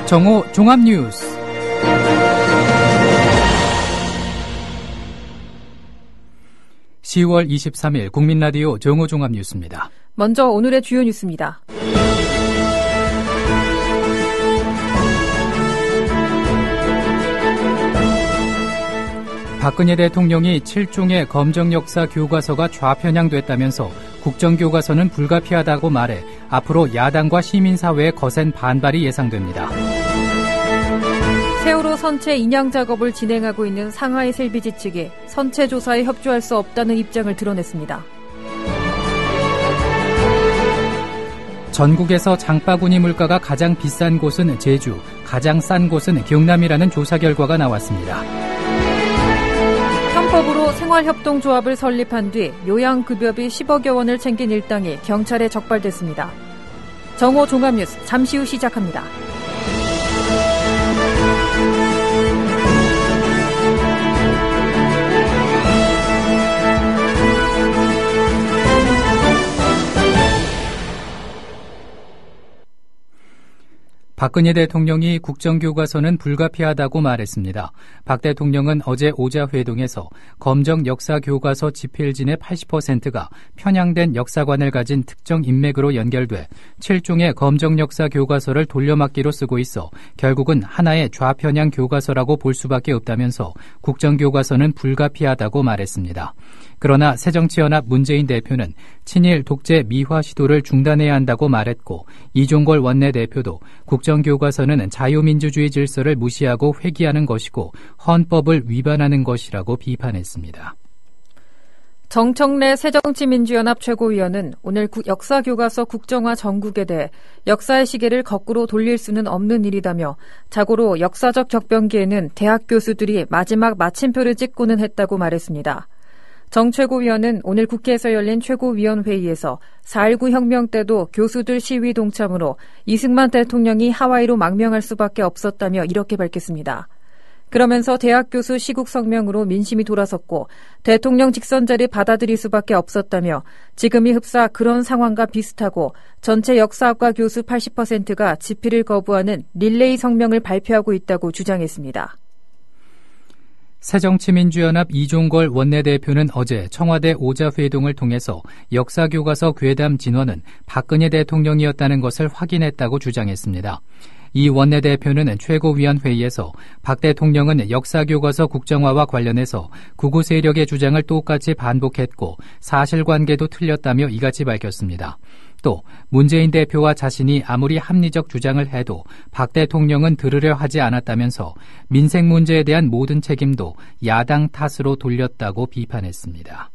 정오 종합뉴스. (10월 23일) 국민라디오 정오 종합뉴스입니다. 먼저 오늘의 주요 뉴스입니다. 박근혜 대통령이 7종의 검정역사 교과서가 좌편향됐다면서 국정교과서는 불가피하다고 말해 앞으로 야당과 시민사회의 거센 반발이 예상됩니다. 세월호 선체 인양 작업을 진행하고 있는 상하이 셀비지 측이 선체 조사에 협조할 수 없다는 입장을 드러냈습니다. 전국에서 장바구니 물가가 가장 비싼 곳은 제주, 가장 싼 곳은 경남이라는 조사 결과가 나왔습니다. 편법으로 생활협동조합을 설립한 뒤 요양급여비 10억여 원을 챙긴 일당이 경찰에 적발됐습니다. 정오 종합뉴스 잠시 후 시작합니다. 박근혜 대통령이 국정교과서는 불가피하다고 말했습니다. 박 대통령은 어제 오자회동에서 검정 역사교과서 집필진의 80%가 편향된 역사관을 가진 특정 인맥으로 연결돼 7종의 검정 역사교과서를 돌려막기로 쓰고 있어 결국은 하나의 좌편향 교과서라고 볼 수밖에 없다면서 국정교과서는 불가피하다고 말했습니다. 그러나 새정치연합 문재인 대표는 친일 독재 미화 시도를 중단해야 한다고 말했고, 이종걸 원내대표도 국정교과서는 자유민주주의 질서를 무시하고 회귀하는 것이고 헌법을 위반하는 것이라고 비판했습니다. 정청래 새정치민주연합 최고위원은 오늘 역사교과서 국정화 정국에 대해 역사의 시계를 거꾸로 돌릴 수는 없는 일이다며 자고로 역사적 적변기에는 대학 교수들이 마지막 마침표를 찍고는 했다고 말했습니다. 정 최고위원은 오늘 국회에서 열린 최고위원회의에서 4.19 혁명 때도 교수들 시위 동참으로 이승만 대통령이 하와이로 망명할 수밖에 없었다며 이렇게 밝혔습니다. 그러면서 대학 교수 시국 성명으로 민심이 돌아섰고 대통령 직선제를 받아들일 수밖에 없었다며 지금이 흡사 그런 상황과 비슷하고 전체 역사학과 교수 80%가 집필을 거부하는 릴레이 성명을 발표하고 있다고 주장했습니다. 새정치민주연합 이종걸 원내대표는 어제 청와대 오자회동을 통해서 역사교과서 괴담 진원은 박근혜 대통령이었다는 것을 확인했다고 주장했습니다. 이 원내대표는 최고위원회의에서 박 대통령은 역사교과서 국정화와 관련해서 극우 세력의 주장을 똑같이 반복했고 사실관계도 틀렸다며 이같이 밝혔습니다. 또 문재인 대표와 자신이 아무리 합리적 주장을 해도 박 대통령은 들으려 하지 않았다면서 민생 문제에 대한 모든 책임도 야당 탓으로 돌렸다고 비판했습니다.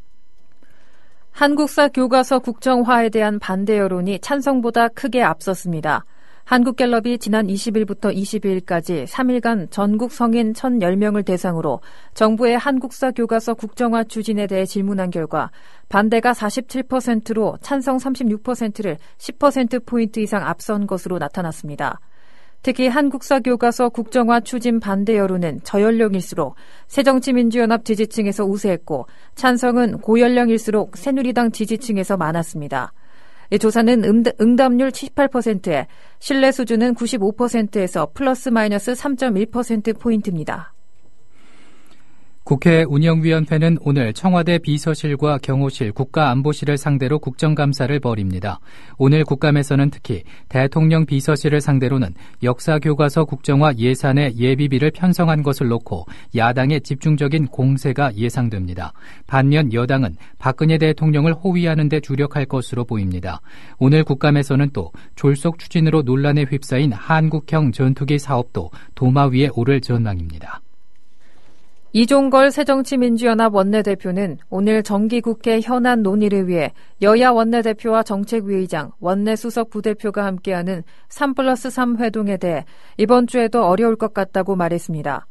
한국사 교과서 국정화에 대한 반대 여론이 찬성보다 크게 앞섰습니다. 한국갤럽이 지난 20일부터 22일까지 3일간 전국 성인 1,010명을 대상으로 정부의 한국사 교과서 국정화 추진에 대해 질문한 결과 반대가 47%로 찬성 36%를 10%포인트 이상 앞선 것으로 나타났습니다. 특히 한국사 교과서 국정화 추진 반대 여론은 저연령일수록 새정치민주연합 지지층에서 우세했고 찬성은 고연령일수록 새누리당 지지층에서 많았습니다. 이 조사는 응답률 78%에 신뢰 수준은 95%에서 플러스 마이너스 3.1%포인트입니다. 국회 운영위원회는 오늘 청와대 비서실과 경호실, 국가안보실을 상대로 국정감사를 벌입니다. 오늘 국감에서는 특히 대통령 비서실을 상대로는 역사교과서 국정화 예산의 예비비를 편성한 것을 놓고 야당의 집중적인 공세가 예상됩니다. 반면 여당은 박근혜 대통령을 호위하는 데 주력할 것으로 보입니다. 오늘 국감에서는 또 졸속 추진으로 논란에 휩싸인 한국형 전투기 사업도 도마 위에 오를 전망입니다. 이종걸 새정치민주연합 원내대표는 오늘 정기국회 현안 논의를 위해 여야 원내대표와 정책위의장, 원내수석 부대표가 함께하는 3+3 회동에 대해 이번 주에도 어려울 것 같다고 말했습니다.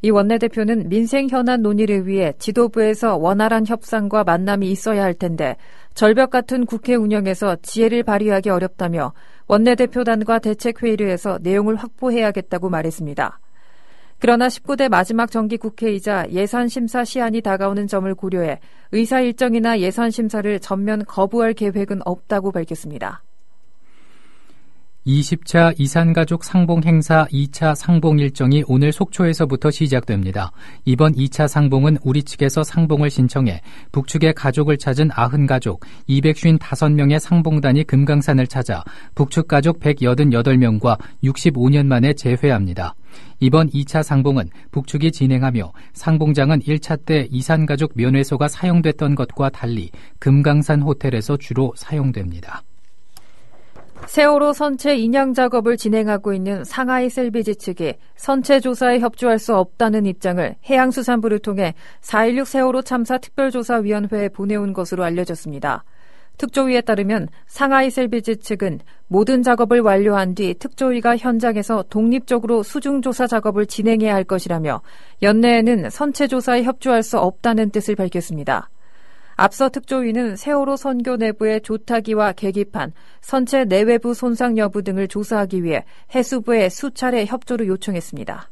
이 원내대표는 민생 현안 논의를 위해 지도부에서 원활한 협상과 만남이 있어야 할 텐데 절벽 같은 국회 운영에서 지혜를 발휘하기 어렵다며 원내대표단과 대책회의를 해서 내용을 확보해야겠다고 말했습니다. 그러나 19대 마지막 정기국회이자 예산심사 시한이 다가오는 점을 고려해 의사 일정이나 예산심사를 전면 거부할 계획은 없다고 밝혔습니다. 20차 이산가족 상봉 행사 2차 상봉 일정이 오늘 속초에서부터 시작됩니다. 이번 2차 상봉은 우리 측에서 상봉을 신청해 북측의 가족을 찾은 90가족 255명의 상봉단이 금강산을 찾아 북측 가족 188명과 65년 만에 재회합니다. 이번 2차 상봉은 북측이 진행하며 상봉장은 1차 때 이산가족 면회소가 사용됐던 것과 달리 금강산 호텔에서 주로 사용됩니다. 세월호 선체 인양 작업을 진행하고 있는 상하이 셀비지 측이 선체 조사에 협조할 수 없다는 입장을 해양수산부를 통해 4.16 세월호 참사 특별조사위원회에 보내온 것으로 알려졌습니다. 특조위에 따르면 상하이 셀비지 측은 모든 작업을 완료한 뒤 특조위가 현장에서 독립적으로 수중조사 작업을 진행해야 할 것이라며 연내에는 선체 조사에 협조할 수 없다는 뜻을 밝혔습니다. 앞서 특조위는 세월호 선교 내부의 조타기와 계기판, 선체 내외부 손상 여부 등을 조사하기 위해 해수부에 수차례 협조를 요청했습니다.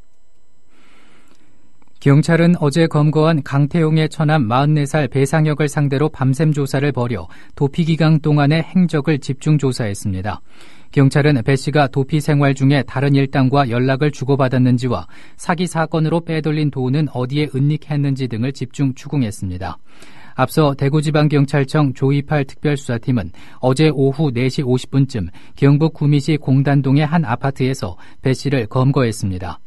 경찰은 어제 검거한 강태용의 처남 44살 배상혁을 상대로 밤샘 조사를 벌여 도피 기간 동안의 행적을 집중 조사했습니다. 경찰은 배 씨가 도피 생활 중에 다른 일당과 연락을 주고받았는지와 사기 사건으로 빼돌린 돈은 어디에 은닉했는지 등을 집중 추궁했습니다. 앞서 대구지방경찰청 조28 특별수사팀은 어제 오후 4시 50분쯤 경북 구미시 공단동의 한 아파트에서 배 씨를 검거했습니다.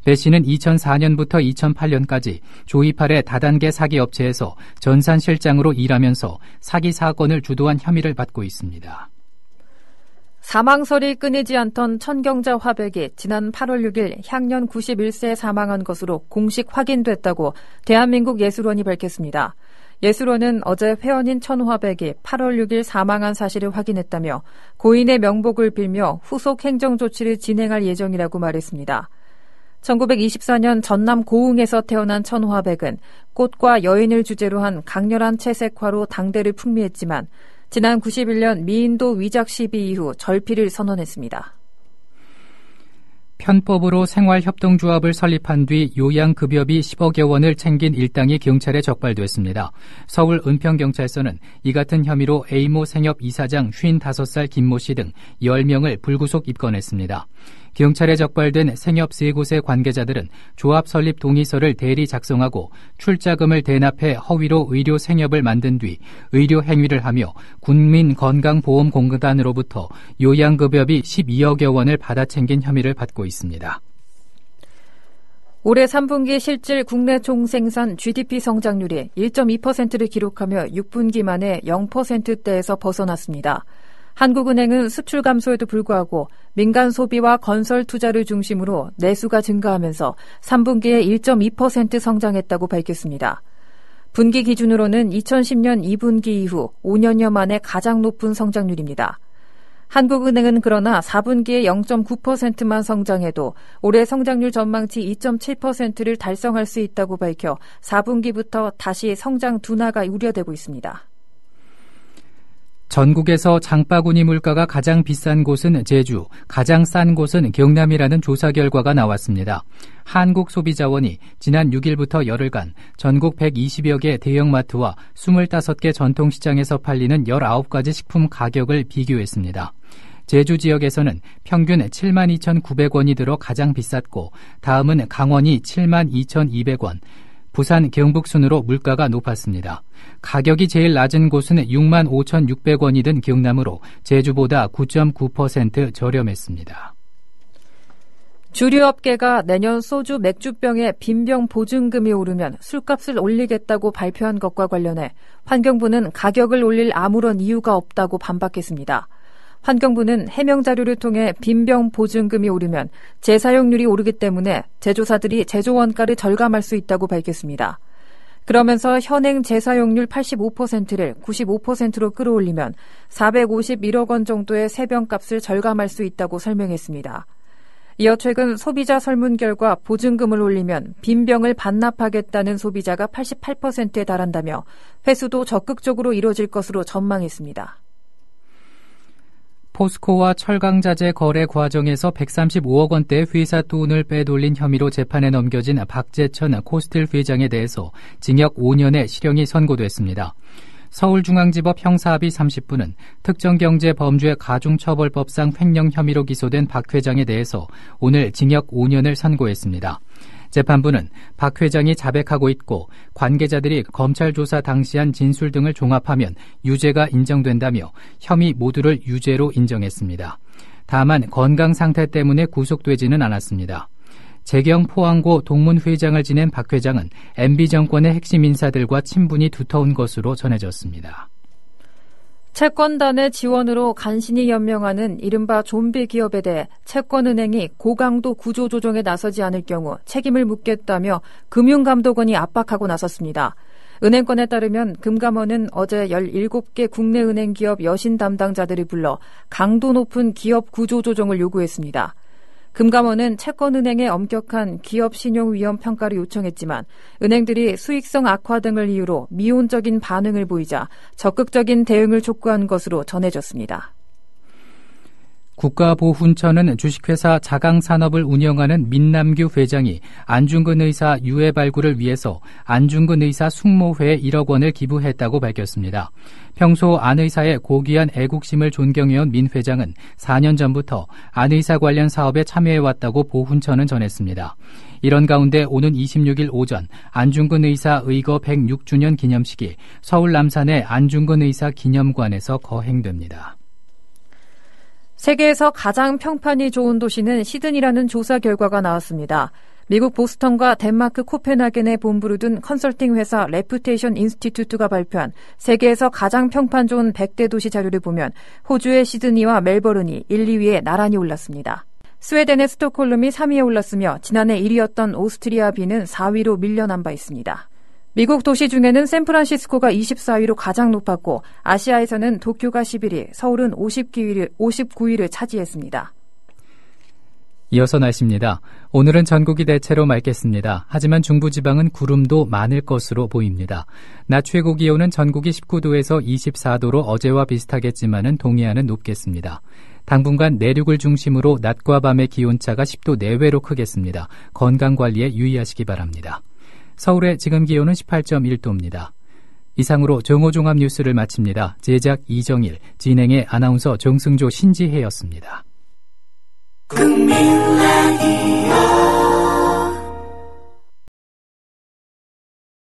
배 씨는 2004년부터 2008년까지 조28의 다단계 사기 업체에서 전산실장으로 일하면서 사기 사건을 주도한 혐의를 받고 있습니다. 사망설이 끊이지 않던 천경자 화백이 지난 8월 6일 향년 91세에 사망한 것으로 공식 확인됐다고 대한민국 예술원이 밝혔습니다. 예술원은 어제 회원인 천화백이 8월 6일 사망한 사실을 확인했다며 고인의 명복을 빌며 후속 행정조치를 진행할 예정이라고 말했습니다. 1924년 전남 고흥에서 태어난 천화백은 꽃과 여인을 주제로 한 강렬한 채색화로 당대를 풍미했지만 지난 91년 미인도 위작 시비 이후 절필을 선언했습니다. 편법으로 생활협동조합을 설립한 뒤 요양급여비 10억여 원을 챙긴 일당이 경찰에 적발됐습니다. 서울 은평경찰서는 이 같은 혐의로 A모 생협 이사장 55살 김모 씨 등 10명을 불구속 입건했습니다. 경찰에 적발된 생협 3곳의 관계자들은 조합 설립 동의서를 대리 작성하고 출자금을 대납해 허위로 의료 생협을 만든 뒤 의료 행위를 하며 국민건강보험공단으로부터 요양급여비 12억여 원을 받아 챙긴 혐의를 받고 있습니다. 올해 3분기 실질 국내 총생산 GDP 성장률이 1.2%를 기록하며 6분기 만에 0%대에서 벗어났습니다. 한국은행은 수출 감소에도 불구하고 민간 소비와 건설 투자를 중심으로 내수가 증가하면서 3분기에 1.2% 성장했다고 밝혔습니다. 분기 기준으로는 2010년 2분기 이후 5년여 만에 가장 높은 성장률입니다. 한국은행은 그러나 4분기에 0.9%만 성장해도 올해 성장률 전망치 2.7%를 달성할 수 있다고 밝혀 4분기부터 다시 성장 둔화가 우려되고 있습니다. 전국에서 장바구니 물가가 가장 비싼 곳은 제주, 가장 싼 곳은 경남이라는 조사 결과가 나왔습니다. 한국소비자원이 지난 6일부터 열흘간 전국 120여 개 대형마트와 25개 전통시장에서 팔리는 19가지 식품 가격을 비교했습니다. 제주 지역에서는 평균 72,900원이 들어 가장 비쌌고 다음은 강원이 72,200원, 부산, 경북 순으로 물가가 높았습니다. 가격이 제일 낮은 곳은 65,600원이 든 경남으로 제주보다 9.9% 저렴했습니다. 주류업계가 내년 소주 맥주병의 빈병 보증금이 오르면 술값을 올리겠다고 발표한 것과 관련해 환경부는 가격을 올릴 아무런 이유가 없다고 반박했습니다. 환경부는 해명 자료를 통해 빈병 보증금이 오르면 재사용률이 오르기 때문에 제조사들이 제조 원가를 절감할 수 있다고 밝혔습니다. 그러면서 현행 재사용률 85%를 95%로 끌어올리면 451억 원 정도의 세병값을 절감할 수 있다고 설명했습니다. 이어 최근 소비자 설문 결과 보증금을 올리면 빈병을 반납하겠다는 소비자가 88%에 달한다며 회수도 적극적으로 이뤄질 것으로 전망했습니다. 포스코와 철강자재 거래 과정에서 135억 원대 회사 돈을 빼돌린 혐의로 재판에 넘겨진 박재천 코스틸 회장에 대해서 징역 5년의 실형이 선고됐습니다. 서울중앙지법 형사합의 30부는 특정경제범죄 가중처벌법상 횡령 혐의로 기소된 박 회장에 대해서 오늘 징역 5년을 선고했습니다. 재판부는 박 회장이 자백하고 있고 관계자들이 검찰 조사 당시 한 진술 등을 종합하면 유죄가 인정된다며 혐의 모두를 유죄로 인정했습니다. 다만 건강 상태 때문에 구속되지는 않았습니다. 재경 포항고 동문회장을 지낸 박 회장은 MB정권의 핵심 인사들과 친분이 두터운 것으로 전해졌습니다. 채권단의 지원으로 간신히 연명하는 이른바 좀비 기업에 대해 채권은행이 고강도 구조조정에 나서지 않을 경우 책임을 묻겠다며 금융감독원이 압박하고 나섰습니다. 은행권에 따르면 금감원은 어제 17개 국내 은행 기업 여신 담당자들을 불러 강도 높은 기업 구조조정을 요구했습니다. 금감원은 채권은행의 엄격한 기업 신용 위험 평가를 요청했지만 은행들이 수익성 악화 등을 이유로 미온적인 반응을 보이자 적극적인 대응을 촉구한 것으로 전해졌습니다. 국가보훈처는 주식회사 자강산업을 운영하는 민남규 회장이 안중근 의사 유해 발굴을 위해서 안중근 의사 숙모회에 1억 원을 기부했다고 밝혔습니다. 평소 안 의사의 고귀한 애국심을 존경해온 민 회장은 4년 전부터 안 의사 관련 사업에 참여해왔다고 보훈처는 전했습니다. 이런 가운데 오는 26일 오전 안중근 의사 의거 106주년 기념식이 서울 남산의 안중근 의사 기념관에서 거행됩니다. 세계에서 가장 평판이 좋은 도시는 시드니라는 조사 결과가 나왔습니다. 미국 보스턴과 덴마크 코펜하겐에 본부를 둔 컨설팅 회사 레퓨테이션 인스티튜트가 발표한 세계에서 가장 평판 좋은 100대 도시 자료를 보면 호주의 시드니와 멜버른이 1, 2위에 나란히 올랐습니다. 스웨덴의 스톡홀름이 3위에 올랐으며 지난해 1위였던 오스트리아 빈은 4위로 밀려난 바 있습니다. 미국 도시 중에는 샌프란시스코가 24위로 가장 높았고 아시아에서는 도쿄가 11위, 서울은 59위를 차지했습니다. 이어서 날씨입니다. 오늘은 전국이 대체로 맑겠습니다. 하지만 중부지방은 구름도 많을 것으로 보입니다. 낮 최고 기온은 전국이 19도에서 24도로 어제와 비슷하겠지만은 동해안은 높겠습니다. 당분간 내륙을 중심으로 낮과 밤의 기온차가 10도 내외로 크겠습니다. 건강관리에 유의하시기 바랍니다. 서울의 지금 기온은 18.1도입니다. 이상으로 정오종합 뉴스를 마칩니다. 제작 이정일, 진행의 아나운서 정승조 신지혜였습니다. 국민라디오